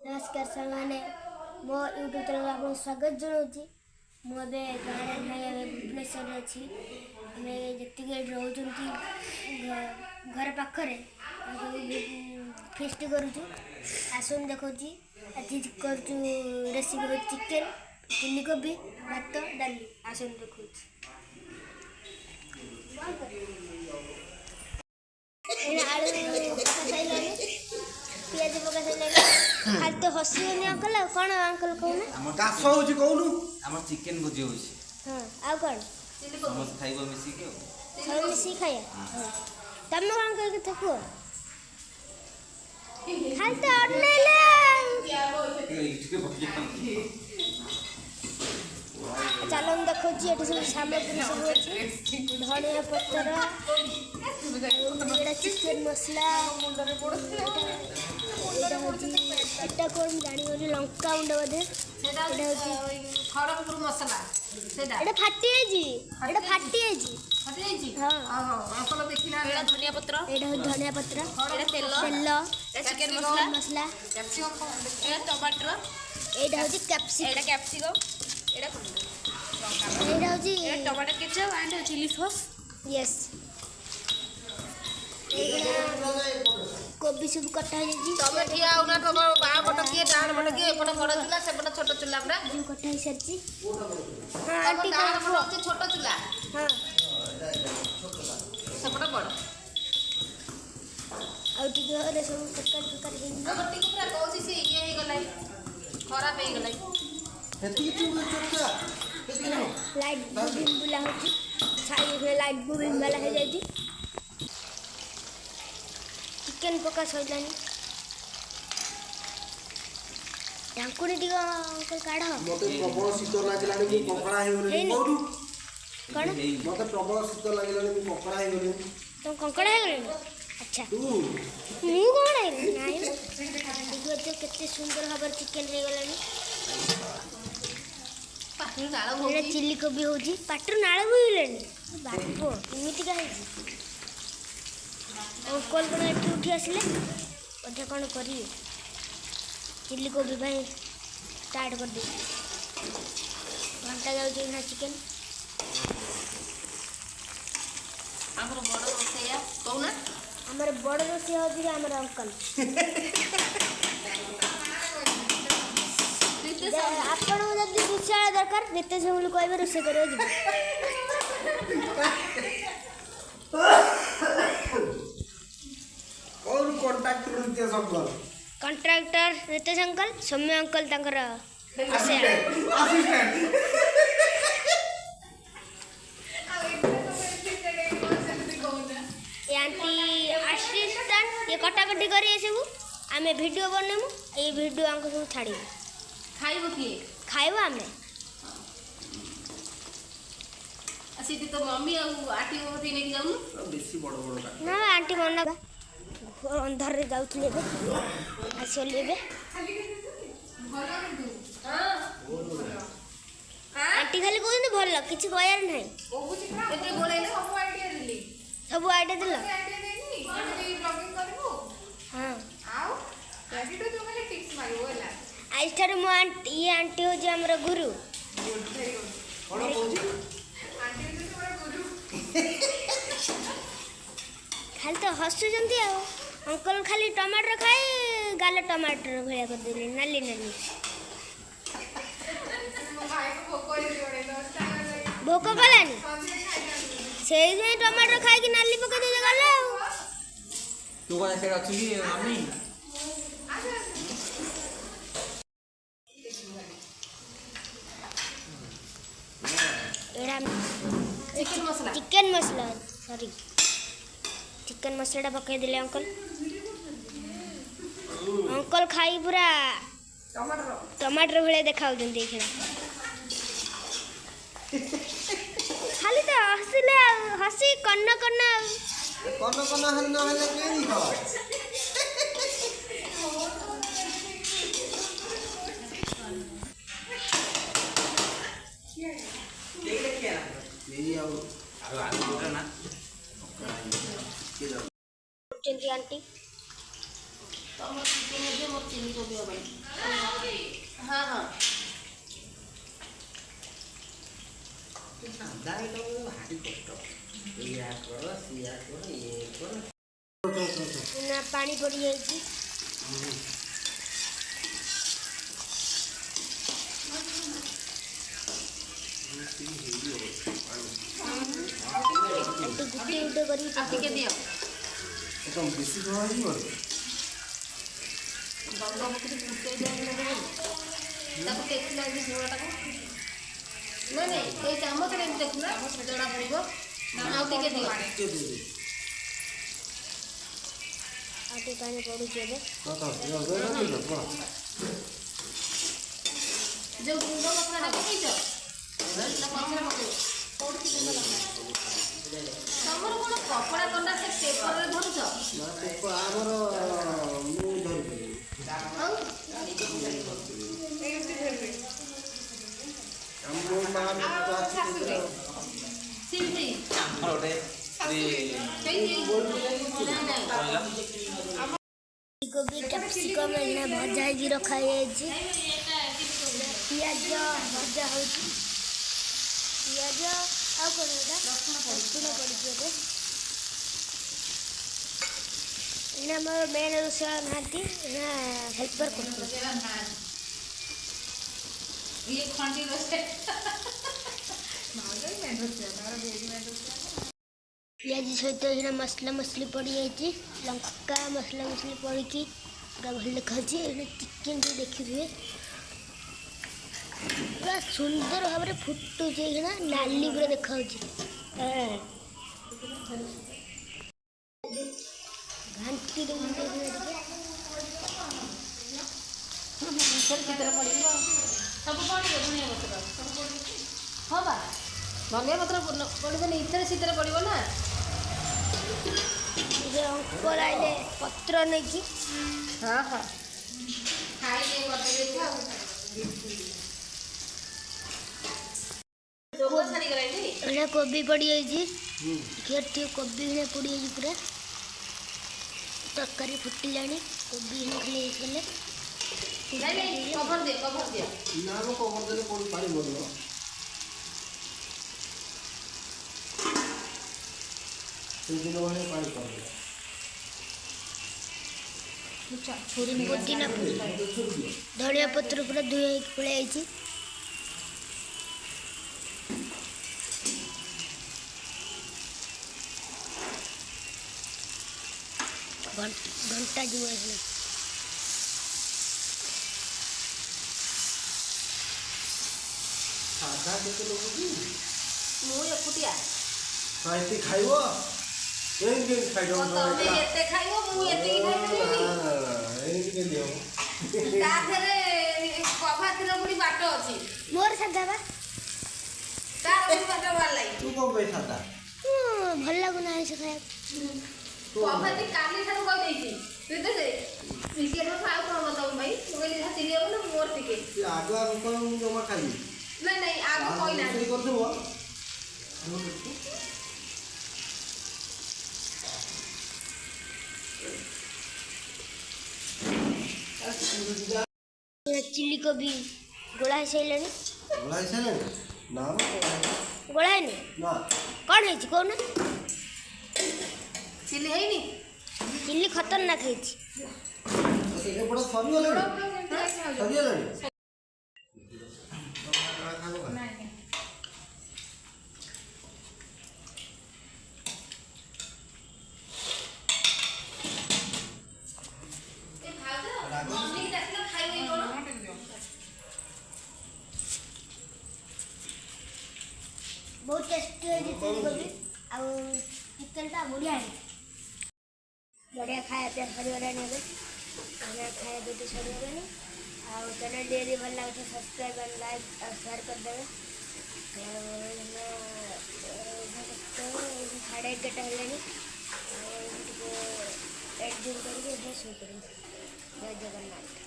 नमस्कार सामने मो यूट्यूब चैनल आपको स्वागत जनाऊँगी। मुझे गाँव में भुवनेश्वर अच्छी जी रोचंती घर पाखे फेस्ट करुचु आसन देखा आज कर रेसिपी चिकेन चिल्ली कोबी भात डाली आसन देखा पियाज पका सारे खाली तो हसी अंकल कौन अंकल कहूना दास होची कहूनु हमर चिकेन भुजी होची हां आ कौन समस्त खाइबो मिसी के सब मिसी खाया तमे कौन करके थको खाली तो अडनेले चलो हम देखो जी एठी सब सामग्री सब अछि धनिया पत्तर चिकेन मसला এটা কোন জানি বলি লঙ্কা গুঁড়ো বদে সেটা হচ্ছে খড়গপুর মশলা সেটা এটা ফাটি আইজি হ্যাঁ আপন দেখিলা এটা ধনিয়া পত্র এটা তেল এটা চিকেন মশলা ক্যাপসিকাম এটা টমেটো এটা হচ্ছে ক্যাপসিকাম এটা হচ্ছে tomato ketchup and chilli sauce यस कोबी सब कटा है जी तमे किया उना तो बा बट किए डाण बट किए एपट बड़ चुला से बट छोट चुला हमरा जो कटा है सर जी हां आंटी डाण बट होते छोट चुला हां से बट बड़ और टी रे सब कट दे अब टी पूरा कोसी से ये हे गलाई खराब हे गलाई हेती तू चोटा लाइट बिम बुला होती छाई में लाइट बिम वाला है जाई चिकेन पका सइलानी ढांकुनी दिगो अंकल काढो मते प्रबल शीत लागिलानी मु पकड़ा हे गले कोडू कोन मते प्रबल शीत लागिलानी मु पकड़ा हे गले तो कंकड़ा है गले अच्छा तू मु कोन है नाही देखो तो कितने सुंदर खबर चिकेन हे गलानी पाटू नाळ एटा चिल्ली कोबी होजी पाटू नाळ बुइलेनी बापो इमिति का है अंकल कौन एठी उठी आसिले अधे कौन करिए चिल्ली कोबी भाई स्टार्ट कर दे घंटा जाउची ना चिकेन हमर बड़ रोसैया कहूना हमर बड़ रोसी होजी हमर अंकल आपण जदी दुसरा दरकार रितेश बोली कहबे रोसे करियो जी और contact Ritesh uncle contractor Ritesh uncle Saumya uncle तंकर असिस्टेंट आंटी असिस्टेंट ये कटाकटी करी सब आम वीडियो बनमु ये वीडियो हमको सब छाड़ी खाइबो किए खाइबो आमे असी तो मम्मी आ आटी ओती नेकी जाउनु बेसी बड़ बड़ का ना आंटी मना अंधार रे जाउथले बे आसले बे आंटी खाली कोन भल किछि कहयार नै एते बोलैले सब आइडिया दिली सब आइडिया दिला आइडिया देनी आंटी ब्लॉगिंग करबो हां आओ आंटी तो तुम्हारे टिप्स मारियो होला आज ठार मो आंटी ये आंटी हो जे हमर गुरु कोन बोजी आंटी तो तुम्हारा गुरु खाली तो हसु जंती आ अंकल खाली टमाटर खाए गाले टमाटर भया कर देली नाली नाली मो भाई को भोक करे जोड़े 10 टाइम लगे भोक कलानी सबसे खाइना से टमाटर खाई कि नाली पका दे गला तू कोन से अछि की मम्मी एड़ा चिकन मसला सॉरी चिकन मसला पकाई दिले अंकल अंकल खाई पूरा टमाटर भले देखा देखना खाली तो हसिले हसी कन्न कन्न कोन हन न हले केनी हो मेरी आओ आलू बोला ना के जाओ आंटी ତମର ଚିକେନ ହେଲେ ମୋର ଚିଲି କୋବି ହବନି। ହଁ ହଁ ସାଧା ଆଇଟମ୍ ଭାରି କଷ୍ଟ। ଏଇଆ କର ସିଆ କର ଇଏ କର। ନା ପାଣି ପଡ଼ିଯାଇଛି। ଗୁଟି ଗୁଟେ କରିକି ଆଉ ଟିକେ ଦିଅ। ତମ ବେଶୀ ଝୋଳ ହେଇଯିବ। ଗଙ୍ଗ ପକେଇ ଫୁଟେଇ ଦେବ ତାକୁ ଟେକିଲା ଏମିତି ଝୋଳଟାକୁ। ନାଇଁ ନାଇଁ ଏଇ ଚାମଚରେ ଏମିତି ଦେଖୁନା ଜଣା ପଡ଼ିବ। ଆଉ ଟିକେ ଦିଅ। ଆଉ ଟିକେ ପାଣି ପଡ଼ୁଛି ଏବେ। ଯୋଉ ଗୁଣ୍ଡ ମସଲାଟା ପକେଇଛ ତା ପଛରେ ପକେଇବ। କୋଉଠି ଗୁଣ୍ଡ ମସଲା ତମର କ'ଣ କପଡ଼ା କଣ୍ଡା ସେ ପେପରରେ ଧରୁଛ? ଆମର ମୁଁ ଧରିପାରିବି। ଆଉ ମୋ ମା ସିମ୍ପି ଗୋଟେ କୋବି କ୍ୟାପ୍ସିକମ୍ ଏଇନା ଭଜା ହେଇକି ରଖାଯାଇଛି। ପିଆଜ ଭଜା ହେଉଛି। ପିଆଜ ଆଉ କ'ଣ ଏଇଟା ରସୁଣ ପଡ଼ିଛି ଏବେ। ଏଇନା ଆମର ମେନ୍ ରୋଷେଇଆ ନାହାନ୍ତି, ଏଇନା ହେଲ୍ପର କରୁଛନ୍ତି। ଇଏ ଖଣ୍ଡି ରୋଷେଇ ପିଆଜ ସହିତ ଏଇନା ମସଲା ମସଲି ପଡ଼ିଯାଇଛି। ଲଙ୍କା ମସଲା ମସଲି ପଡ଼ିକି ପୁରା ଭଲ ଦେଖାଯାଉଛି। ଏଇନା ଚିକେନ୍ ଟିକେ ଦେଖିଥିବେ ପୁରା ସୁନ୍ଦର ଭାବରେ ଫୁଟୁଛି। ଏଇନା ନାଲି ପୁରା ଦେଖାଯାଉଛି। ଘାଣ୍ଟି ଦେଉଛି ଟିକେ ସେଥିରେ ପଡ଼ିବ ସବୁ ପଡ଼ିବ। ଧନିଆ ପତ୍ର ସବୁ ପଡ଼ିବ। ହଁ ବା ଧନିଆ ପତ୍ର ପଡ଼ିବନି ଏଥିରେ ସେଥିରେ ପଡ଼ିବ ନା। ଅଙ୍କଲ ଆଇଲେ ପତ୍ର ନେଇକି। ହଁ ହଁ ଖାଇଲେ କରିଦେଇଛି ଆଉ ରୋଗ ଛାଡ଼ିଗଲାଣି। ଏଇନା କୋବି ପଡ଼ିଯାଇଛି। ଟିକେ କୋବି ଏଇନା ପଡ଼ିଯାଇଛି ପୁରା। ତରକାରୀ ଫୁଟିଲାଣି। କୋବି ଏଇନା ଖାଲି ହେଇଗଲେ ନାଇଁ କଭର ଦିଅ କଭର ଦିଅ। ନା ମୁଁ କଭର ଦେଲେ କୋଉଠି ପାଣି ପଡ଼ିବ। ସେଦିନ ଭଳିଆ ପାଣି ପଡ଼ିବ। ପୁଦିନା ଧନିଆ ପତ୍ର ପୁରା ଧୋଇ ହେଇକି ପଳେଇ ଆଇଛି। ଘଣ୍ଟା ଯିବ ଏଇନା। ସାଧା କେତେ ଲୋକ କି? ମୁଁ ଏକୁଟିଆ। ଏଠି ଖାଇବ ଏମିତି ଖାଇବ। ତମେ ଏତେ ଖାଇବ ମୁଁ ଏତିକି ଖାଇପାରିବିନି। ଏମିତି କେମିତି ହବ? ତା ଦେହରେ କଭାତିର ପୁଣି ବାଟ ଅଛି। ମୋର ସାଧା ବା। ତାର ପୁଣି ବାଟ ବାହାରିଲାଣି। ତୁ କ'ଣ ପାଇଁ ସାଧା? ଭଲ ଲାଗୁନି ଆଇଁଷ ଖାଇବାକୁ। କଭାତି କାଲି ଠାରୁ କହିଦେଇଛି ବୁଝିଲେ ଚିକେନ ଖାଉ କ'ଣ ତମ ପାଇଁ। ମୁଁ କହିଲି ଯାହା ଚିଲି ହବ ନା ମୋର ଟିକେ ଆଗୁଆ ମୁଁ ଜମା ଖାଇବି। ନାଇଁ ନାଇଁ ଆଗ କହିନାହାନ୍ତି। କରିଦେବ ଚିଲି କୋବି ଗୋଳା ହେଇସାରିଲାଣି। ଗୋଳା ହେଇସାରିଲାଣି? ନା ଗୋଳା ହେଇନି। ନା କ'ଣ ହେଇଛି କହୁନ? ଚିଲି ହେଇନି। ଚିଲି ଖତରନାକ ହେଇଛି। ଏପଟେ ସରିଗଲାଣି। ସରିଗଲାଣି। बहुत टेस्टी है चिली कोबी आउ चिकेनटा बढ़िया है। बढ़िया खाया पिया सरीगलानी ए खाया पिया सरीगलानी आउ चैनल डेली भल लगे सब्सक्राइब और लाइक और शेयर करदेवे। 11:30 है एडिटिंग करके शो करेंगे। जय जगन्नाथ।